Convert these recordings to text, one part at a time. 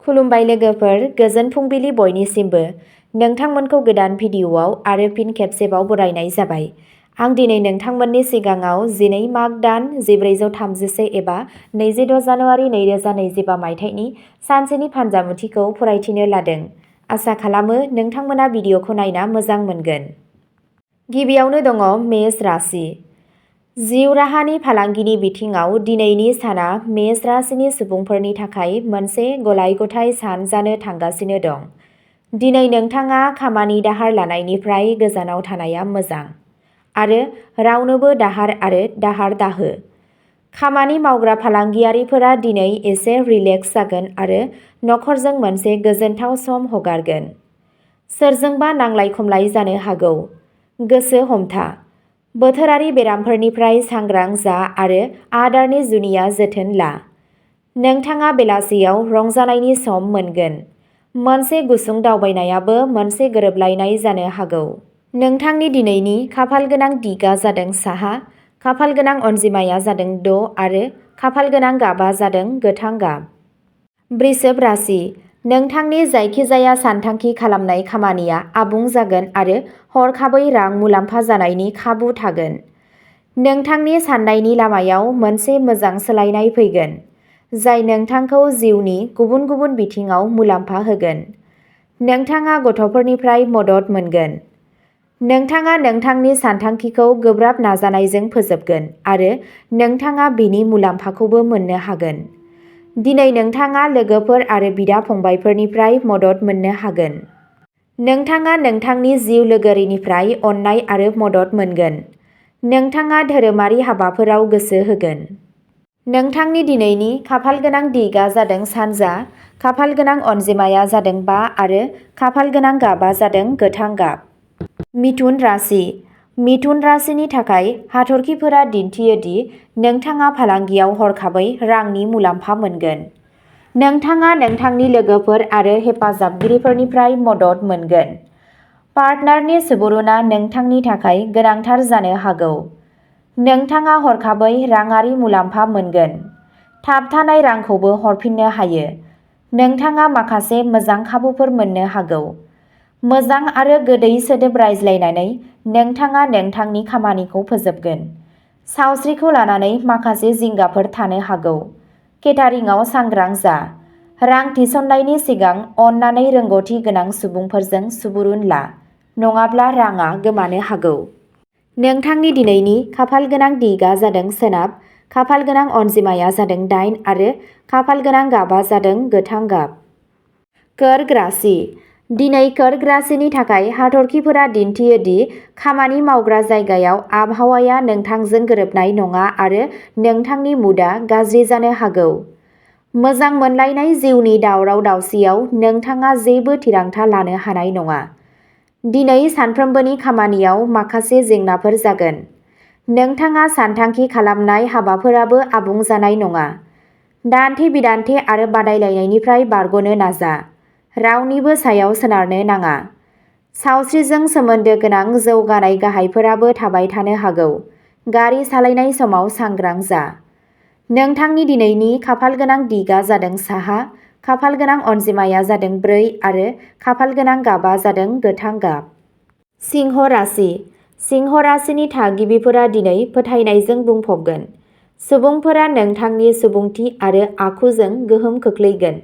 खुलुमबाय लोगोफोर, गोजोन फुंबिलि बयनिसिमबो। नोंथांमोनखौ गोदान भिडिअ'आव आरो फिन खेबसेबाव बरायनाय जाबाय। आं दिनै नोंथांमोननि सिगाङाव 12 माग दान 1434 एबा 26 जानुवारि 2025 मायथाइनि सानसेनि फान्जामुथिखौ फरायथिनो लादों। आसा खालामो नोंथांमोना भिडिअ'खौ नायना मोजां मोनगोन। गिबियावनो दङ मेष राशि। जिउ राहानि फालांगिनि बिथिङाव दिनैनि साना मेष राशिनि सुबुंफोरनि थाखाय मोनसे गलाय-गथाय सान जानो थांगासिनो दं। दिनै नोंथाङा खामानि दाहार लानायनिफ्राय गोजानाव थानाया मोजां आरो रावनोबो दाहार आरो दाहार दाहो। खामानि मावग्रा फालांगियारिफोरा दिनै एसे रिलेक्स जागोन आरो नखरजों मोनसे गोजोनथाव सम हगारगोन। सोरजोंबा नांलाय-खमलाय जानो हागौ। गोसो हमथा। बोथोरारि बेरामफोरनिफ्राय सांग्रां जा आरो आदारनि जुनिया जोथोन ला। नोंथाङा बेलासियाव रंजानायनि सम मोनगोन। मोनसे गुसुं दावबायनायाबो मोनसे गोरोबलायनाय जानो हागौ। नोंथांनि दिनैनि खाफालगोनां दिगआ जादों साहा, खाफालगोनां अनजिमाया जादों 6 आरो खाफालगोनां गाबआ जादों गोथां गाब। वृषभ राशि। नोंथांनि जायखिजाया सानथांखि खालामनाय खामानिया आबुं जागोन आरो हरखाबै रां मुलाम्फा जानायनि खाबु थागोन। नोंथांनि साननायनि लामायाव मोनसे मोजां सोलायनाय फैगोन, जाय नोंथांखौ जिउनि गुबुन गुबुन बिथिङाव मुलाम्फा होगोन। नोंथाङा गथ'फोरनिफ्राय मदद मोनगोन। नोंथाङा नोंथांनि सानथांखिखौ गोब्राब नाजानायजों फोजोबगोन आरो नोंथाङा बेनि मुलाम्फाखौबो मोननो हागोन। दिनै नोंथाङा लोगोफोर आरो बिदा-फंबायफोरनिफ्राय मदद मोननो हागोन। नोंथाङा नोंथांनि जिउ लोगोरिनिफ्राय अननाय आरो मदद मोनगोन। नोंथाङा धोरोमारि हाबाफोराव गोसो होगोन। नोंथांनि दिनैनि खाफालगोनां दिगआ जादों सानजा, खाफालगोनां अनजिमाया जादों 5 आरो खाफालगोनां गाबआ जादों गोथां गाब। मिथुन राशि। मिथुन राशिनि थाखाय हाथरखिफोरा दिन्थियो दि नोंथाङा फालांगियाव हरखाबै रांनि मुलाम्फा मोनगोन। नोंथाङा नोंथांनि लोगोफोर आरो हेफाजाबगिरिफोरनिफ्राय मदद मोनगोन। पार्टनारनि सुबुरुनआ नोंथांनि थाखाय गोनांथार जानो हागौ। नोंथाङा हरखाबै राङारि मुलाम्फा मोनगोन। थाबथानाय रांखौबो हरफिननो हायो। नोंथाङा माखासे मोजां खाबुफोर मोननो हागौ। मोजां आरो गोदै सोदोब रायज्लायनानै नोंथाङा नोंथांनि खामानिखौ फोजोबगोन। सावस्रिखौ लानानै माखासे जिंगाफोर थानो हागौ। केटारिंआव सांग्रां जा। रां थिसननायनि सिगां अन्नानै रोंग'थि गोनां सुबुंफोरजों सुबुरुन ला, नङाब्ला राङा गोमानो हागौ। नोंथांनि दिनैनि खाफालगोनां दिगआ जादों सोनाब, खाफालगोनां अनजिमाया जादों 8 आरो खाफालगोनां गाबआ जादों गोथां गाब। कर्क राशि। दिनै कर्क राशिनि थाखाय हाथरखिफोरा दिन्थियो दि खामानि मावग्रा जायगायाव आबहावाया नोंथांजों गोरोबनाय नङा आरो नोंथांनि मुडआ गाज्रि जानो हागौ। मोजां मोनलायनाय जिउनि दावराव-दावसियाव नोंथाङा जेबो थिरांथा लानो हानाय नङा। दिनै सानफ्रोमबोनि खामानियाव माखासे जेंनाफोर जागोन। नोंथाङा सानथांखि खालामनाय हाबाफोराबो आबुं जानाय नङा। दान्थे-बिदान्थे आरो बादायलायनायनिफ्राय बारग'नो नाजा। रावनिबो सायाव सोनारनो नाङा। सावस्रिजों सोमोन्दो गोनां जौगानाय गाहायफोराबो थाबाय थानो हागौ। गारि सालायनाय समाव सांग्रां जा। नोंथांनि दिनैनि खाफालगोनां दिगआ जादों साहा, खाफालगोनां अनजिमाया जादों 4 आरो खाफालगोनां गाबआ जादों गोथां गाब। सिंह राशि। सिंह राशिनि थागिबिफोरा दिनै फोथायनायजों बुंफबगोन। सुबुंफोरा नोंथांनि सुबुंथि आरो आखुजों गोहोम खोख्लैगोन।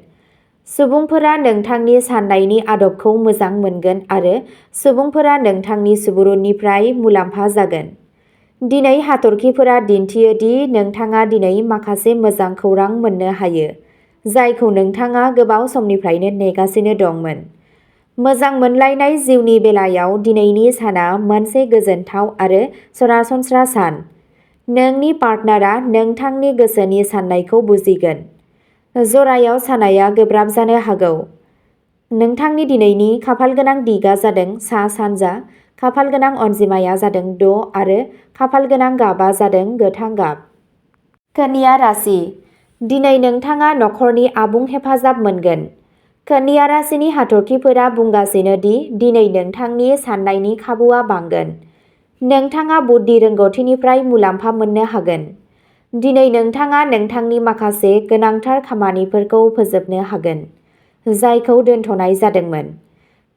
सुबुंफोरा नोंथांनि साननायनि आदबखौ मोजां मोनगोन आरो सुबुंफोरा नोंथांनि सुबुरुननिफ्राय मुलाम्फा जागोन। दिनै हाथरखिफोरा दिन्थियो दि नोंथाङा दिनै माखासे मोजां खौरां मोननो हायो, जायखौ नोंथाङा गोबाव समनिफ्रायनो नेगासिनो दंमोन। मोजां मोनलायनाय जिउनि बेलायाव दिनैनि साना मोनसे गोजोनथाव आरो सरासनस्रा सान। नोंनि पार्टनारआ नोंथांनि गोसोनि साननायखौ बुजिगोन। जरायाव सानाया गोब्राब जानो हागौ। नोंथांनि दिनैनि खाफालगोनां दिगआ जादों सा-सानजा, खाफालगोनां अनजिमाया जादों 6 आरो खाफालगोनां गाबआ जादों गोथां गाब। कन्या राशि। दिनै नोंथाङा नखरनि आबुं हेफाजाब मोनगोन। कन्या राशिनि हाथरखिफोरा बुंगासिनो दि दिनै नोंथांनि साननायनि खाबुआ बांगोन। नोंथाङा बुद्धि रोंग'थिनिफ्राय मुलाम्फा मोननो हागोन। दिनै नोंथाङा नोंथांनि माखासे गोनांथार खामानिफोरखौ फोजोबनो हागोन। जायखौ दोनथ'नाय जादोंमोन।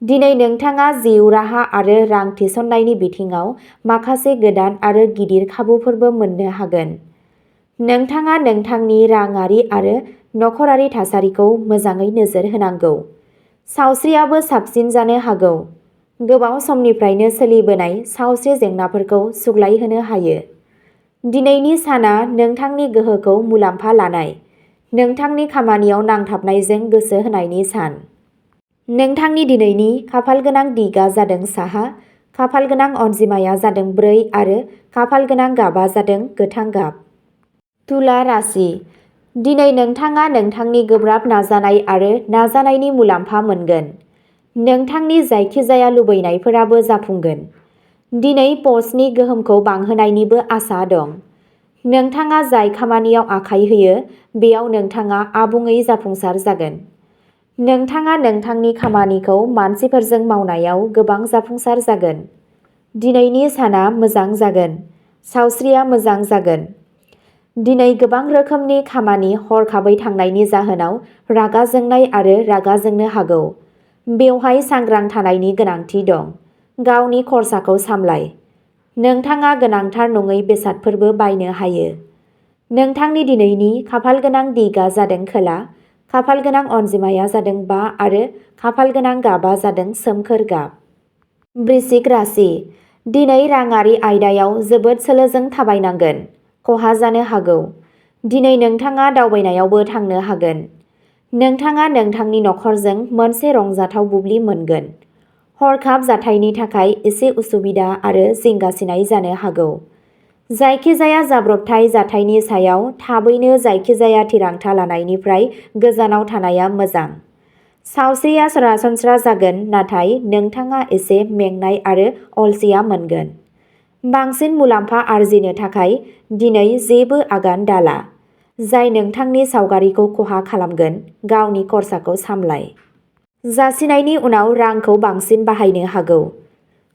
दिनै नोंथाङा जिउ राहा आरो रां थिसननायनि बिथिङाव माखासे गोदान आरो गिदिर खाबुफोरबो मोननो हागोन। नोंथाङा नोंथांनि राङारि आरो नखरारि थासारिखौ मोजाङै नोजोर होनांगौ। सावस्रियाबो साबसिन जानो हागौ। गोबाव समनिफ्रायनो सोलिबोनाय सावस्रि जेंनाफोरखौ सुग्लायहोनो हायो। दिनैनि साना नोंथांनि गोहोखौ मुलाम्फा लानाय, नोंथांनि खामानियाव नांथाबनायजों गोसो होनायनि सान। नोंथांनि दिनैनि खाफालगोनां दिगआ जादों साहा, खाफालगोनां अनजिमाया जादों 4 आरो खाफालगोनां गाबआ जादों गोथां गाब। तुला राशि। दिनै नोंथाङा नोंथांनि गोब्राब नाजानाय आरो नाजानायनि मुलाम्फा मोनगोन। नोंथांनि जायखिजाया लुबैनायफोराबो जाफुंगोन। दिनै पस्टनि गोहोमखौ बांहोनायनिबो आसा दं। नोंथाङा जाय खामानियाव आखाइ होयो बेयाव नोंथाङा आबुङै जाफुंसार जागोन। नोंथाङा नोंथांनि खामानिखौ मानसिफोरजों मावनायाव गोबां जाफुंसार जागोन। दिनैनि साना मोजां जागोन। सावस्रिया मोजां जागोन। दिनै गोबां रोखोमनि खामानि हरखाबै थांनायनि जाहोनाव रागा जोंनाय आरो रागा जोंनो हागौ। बेवहाय सांग्रां थानायनि गोनांथि दं। गावनि खरसाखौ सामलाय। नोंथाङा गोनांथार नङै बेसादफोरबो बायनो हायो। नोंथांनि दिनैनि खाफालगोनां दिगआ जादों खोला, खाफालगोनां अनजिमाया जादों 5 आरो खाफालगोनां गाबआ जादों सोमखोर गाब। वृश्चिक राशि। दिनै राङारि आयदायाव जोबोद सोलोजों थाबायनांगोन। खहा जानो हागौ। दिनै नोंथाङा दावबायनायावबो थांनो हागोन। नोंथाङा नोंथांनि नखरजों मोनसे रंजाथाव बुब्लि मोनगोन। हरखाब जाथायनि थाखाय एसे उसुबिदा आरो जिंगासिनाय जानो हागौ। जायखिजाया जाब्रबथाय जाथायनि सायाव थाबैनो जायखिजाया थिरांथा लानायनिफ्राय गोजानाव थानाया मोजां। सावस्रिया सरासनस्रा जागोन नाथाय नोंथाङा एसे मेंनाय आरो अलसिया मोनगोन। बांसिन मुलाम्फा आर्जिनो थाखाय दिनै जेबो आगान दाला, जाय नोंथांनि सावगारिखौ खहा खालामगोन। गावनि खरसाखौ सामलाय। जासिनायनि उनाव रांखौ बांसिन बाहायनो हागौ।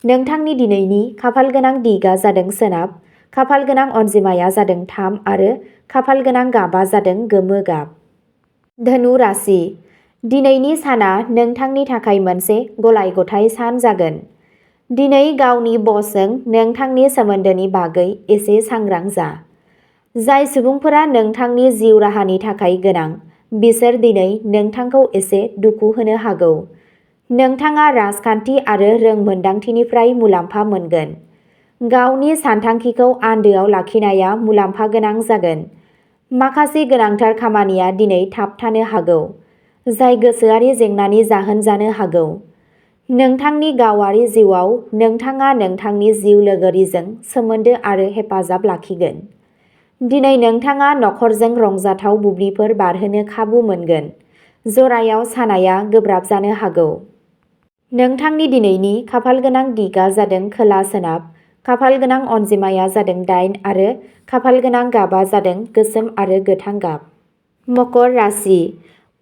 नोंथांनि दिनैनि खाफालगोनां दिगआ जादों सोनाब, खाफालगोनां अनजिमाया जादों 3 आरो खाफालगोनां गाबआ जादों गोमो गाब। धनु राशि। दिनैनि साना नोंथांनि थाखाय मोनसे गलाय-गथाय सान जागोन। दिनै गावनि बसजों नोंथांनि सोमोन्दोनि बागै एसे सांग्रां जा। जाय सुबुंफोरा नोंथांनि जिउ राहानि थाखाय गोनां, बिसोर दिनै नोंथांखौ एसे दुखु होनो हागौ। नोंथाङा राजखान्थि आरो रोंमोनदांथिनिफ्राय मुलाम्फा मोनगोन। गावनि सानथांखिखौ आन्दोआव लाखिनाया मुलाम्फा गोनां जागोन। माखासे गोनांथार खामानिया दिनै थाबथानो हागौ, जाय गोसोआरि जेंनानि जाहोन जानो हागौ। नोंथांनि गावारि जिउआव नोंथाङा नोंथांनि जिउ लोगोरिजों सोमोन्दो आरो हेफाजाब लाखिगोन। दिनै नोंथाङा नखरजों रंजाथाव बुब्लिफोर बारहोनो खाबु मोनगोन। जरायाव सानाया गोब्राब जानो हागौ। नोंथांनि दिनैनि खाफालगोनां दिगआ जादों खोला-सोनाब, खाफालगोनां अनजिमाया जादों 8 आरो खाफालगोनां गाबआ जादों गोसोम आरो गोथां गाब। मकर राशि।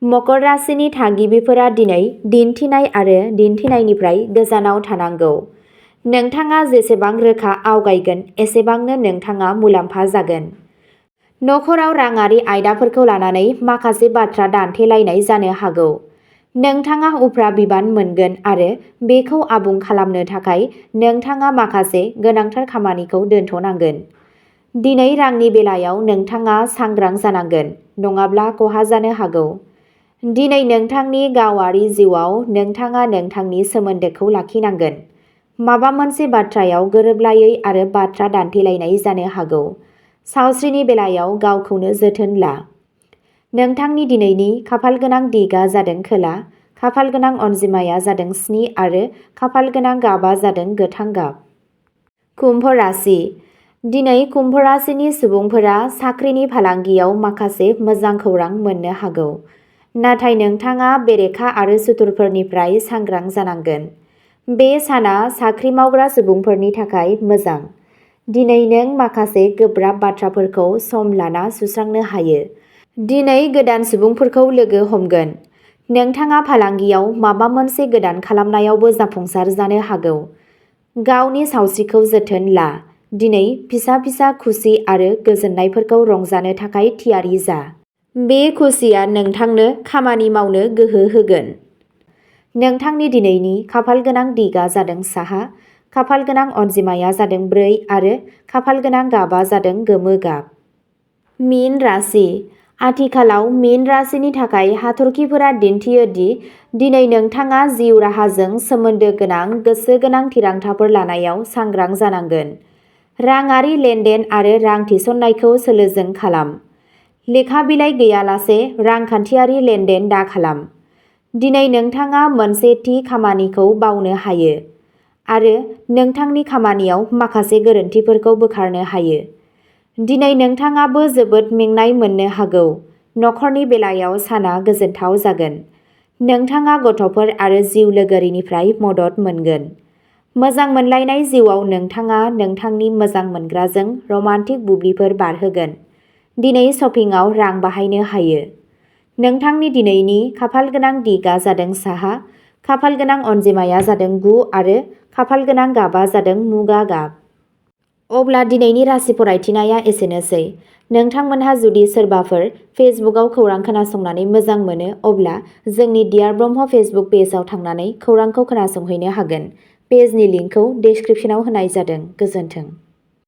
मकर राशिनि थागिबिफोरा दिनै दिन्थिनाय आरो दिन्थिनायनिफ्राय गोजानाव थानांगौ। नोंथाङा जेसेबां रोखा आवगायगोन एसेबांनो नोंथाङा मुलाम्फा जागोन। नखराव राङारि आयदाफोरखौ लानानै माखासे बाथ्रा दान्थेलायनाय जानो हागौ। नोंथाङा उफ्रा बिबान मोनगोन आरो बेखौ आबुं खालामनो थाखाय नोंथाङा माखासे गोनांथार खामानिखौ दोनथ'नांगोन। दिनै रांनि बेलायाव नोंथाङा सांग्रां जानांगोन, नङाब्ला खहा जानो हागौ। दिनै नोंथांनि गावारि जिउआव नोंथाङा नोंथांनि सोमोन्दोखौ लाखिनांगोन। माबा मोनसे बाथ्रायाव गोरोबलायै आरो बाथ्रा दान्थेलायनाय जानो हागौ। सावस्रिनि बेलायाव गावखौनो जोथोन ला। नोंथांनि दिनैनि खाफालगोनां दिगआ जादों खोला, खाफालगोनां अनजिमाया जादों 7 आरो खाफालगोनां गाबआ जादों गोथां गाब। कुम्भ राशि। दिनै कुम्भ राशिनि सुबुंफोरा साख्रिनि फालांगियाव माखासे मोजां खौरां मोननो हागौ। नाथाय नोंथाङा बेरेखा आरो सुथुरफोरनिफ्राय सांग्रां जानांगोन। बे साना साख्रि मावग्रा सुबुंफोरनि थाखाय मोजां। दिनै नों माखासे गोब्राब बाथ्राफोरखौ सम लाना सुस्रांनो हायो। दिनै गोदान सुबुंफोरखौ लोगो हमगोन। नोंथाङा फालांगियाव माबा मोनसे गोदान खालामनायावबो जाफुंसार जानो हागौ। गावनि सावस्रिखौ जोथोन ला। दिनै फिसा-फिसा खुसि आरो गोजोननायफोरखौ रंजानो थाखाय थियारि जा। बे खुसिया नोंथांनो खामानि मावनो गोहो होगोन। नोंथांनि दिनैनि खाफालगोनां दिगा जादों साहा, खाफालगोनां अनजिमाया जादों 4 आरो खाफालगोनां गाबा जादों गोमो गाब। मीन राशि। आथिखालाव मीन राशिनि थाखाय हाथरखिफोरा दिन्थियो दि दिनै नोंथाङा जिउ राहाजों सोमोन्दो गोनां गोसो गोनां थिरांथाफोर लानायाव सांग्रां जानांगोन। राङारि लेनदेन आरो रां थिसननायखौ सोलोजों खालाम। लेखा बिलाइ गैयालासे रांखान्थियारि लेनदेन दाखालाम। दिनै नोंथाङा मोनसे थि खामानिखौ बावनो हायो आरो नोंथांनि खामानियाव माखासे गोरोन्थिफोरखौ बोखारनो हायो। दिनै नोंथाङाबो जोबोद मेंनाय मोननो हागौ। नखरनि बेलायाव साना गोजोनथाव जागोन। नोंथाङा गथ'फोर आरो जिउ लोगोरिनिफ्राय मदद मोनगोन। मोजां मोनलायनाय जिउआव नोंथाङा नोंथांनि मोजां मोनग्राजों रमान्टिक बुब्लिफोर बारहोगोन। दिनै शपिंआव रां बाहायनो हायो। नोंथांनि दिनैनि खाफालगोनां दिगा जादों साहा, खाफालगोनां अनजिमाया जादों 9 आरो खाफालगोनां गाबा जादों मुगा गाब। अब्ला दिनैनि राशि फरायथिनाया एसेनोसै। नोंथांमोनहा जुदि सोरबाफोर फेसबुकआव खौरां खोनासंनानै मोजां मोनो अब्ला जोंनि डियार ब्रह्म फेसबुक पेजआव थांनानै खौरांखौ खोनासंहैनो हागोन। पेजनि लिंकखौ डेस्क्रिप्शनाव होनाय जादों। गोजोन्थों।